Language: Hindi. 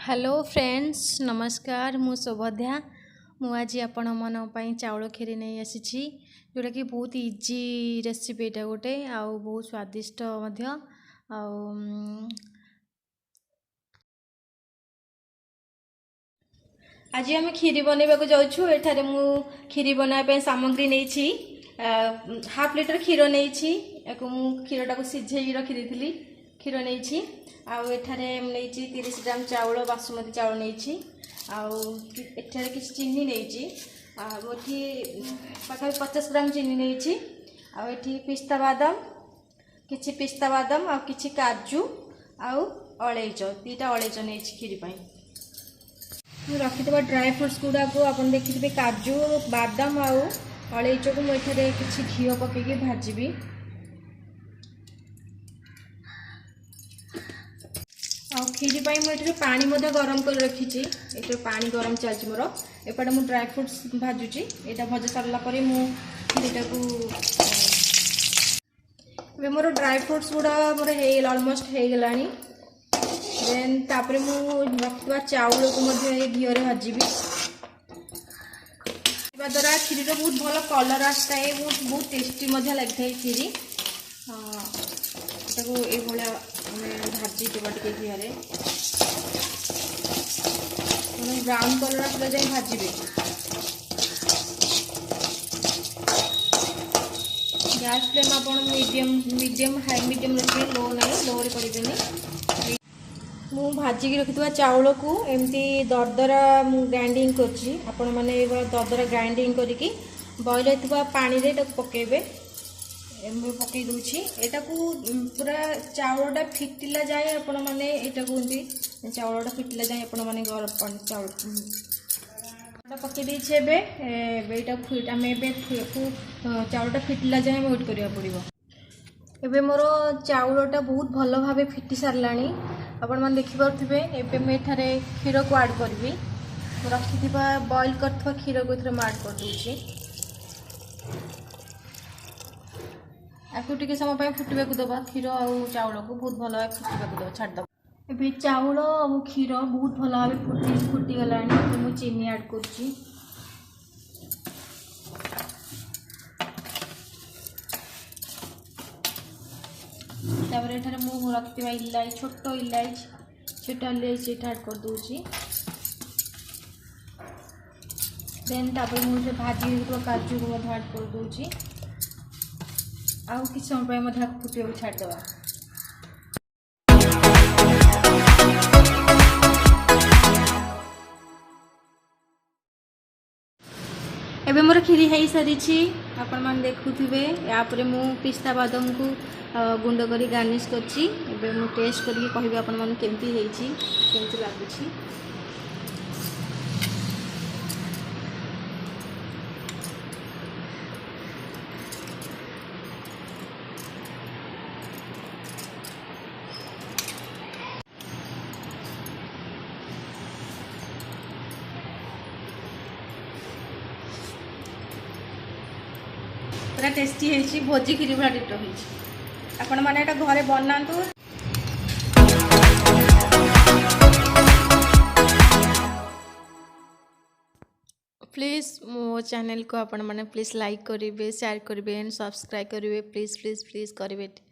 हेलो फ्रेंड्स नमस्कार मु सुभद्या मु आज आपण मन चाउल खीरी नहीं आसी जोटा कि बहुत इजी रेसिपी एटा गोटे आउ बहुत स्वादिष्ट मध्य आज आम खीरी बनवाक जाऊँ। एठारे मु खीरी बनाया सामग्री नहीं हाफ लिटर क्षीर नहीं क्षीरटा को सीझे रखी क्षीर नहीं आठारे नहीं 30 ग्राम चाउल बासुमती चाउल नहीं आठारे कि चीनी नहीं पाखा 50 ग्राम चीनी नहीं आठी पिस्ता बादाम किछि पिस्ता बादाम आ किछि काजू आउ अलैच दीटा अलैच नहीं खीरी रखी ड्राई फ्रुट्स गुड़ा को आप देखिए काजू बादाम आउ अलैच को मुझे किछि घी पकईकि भाजबी आ खीरी मुझे पानी गरम कर रखी ये पानी गरम चलती मोर एपटे मु ड्राई फ्रुट्स भाजुची यहाँ भजा सारा पर खीरीटा को मोर ड्राई फ्रुट्स गुड़ा मोर अलमोस्ट हो गलानी देन तापर मु रखा चाउल को घी भाजबी द्वारा खीरी बहुत भल कलर आसता है बहुत टेस्टी लगी था खीरी ये भाजी टे घी ब्राउन कलर आसला जाए भाजबे गैस फ्लेम आप मीडियम हाई मीडियम रखिए लो नहीं लो करें मु भाजिकी रखी चाउल को एमती दरदरा ग्राइंडिंग करछि आपण माने दरदरा ग्राइंडिंग करके बॉइल होता पानी रे पकेबे पकई दूची एटा को पूरा चाउलटा फिटिला जाए आपण माने एटा को चाउलटा फिटिला जाए आपण माने गरम पानी चाउल पकई दे छेबे एटा आम चाउलटा फिटिला जाए वेट करिया पड़िबो एबे मोर चाउलटा बहुत भल भाबे फिटी सारलानी आपण माने देखि पारथिबे एबे मैं एठारे क्षीर को ऐड करबी रखिथिबा बॉइल करथवा क्षीर को एथरे ऐड कर दूची आपको टिके समय फुटवा को दबा क्षीर आ चाउल को बहुत भल भाव फुटवा को दबा छाड़ दबा ए चाउल और क्षीर बहुत भल भाव फुटी गलानी मुझे चीनी ऐड करछि तापर एठारे मु रखिथिबा इलायची छोट इलायची ऐड कर दूची देन तापर मुझे भाजी काजू को ऐड कर दूची आउ किसी समय फुटे छाड़देवा एबे मोर खीरी हो सारी आपण मैंने देखुवे यापर मु पिस्ता बादाम को गुंड करी गार्निश करछि एबे मु टेस्ट करके कहबे आपण मन केमती हेछि केमती लागुछि पूरा टेस्टी है भोजी खीरी भाया डिटो आपण मैंने घरे बनातु प्लीज मो चैनल को आपण मैंने प्लीज लाइक करेंगे शेयर करेंगे एंड सब्सक्राइब करेंगे प्लीज प्लीज प्लीज करेंगे।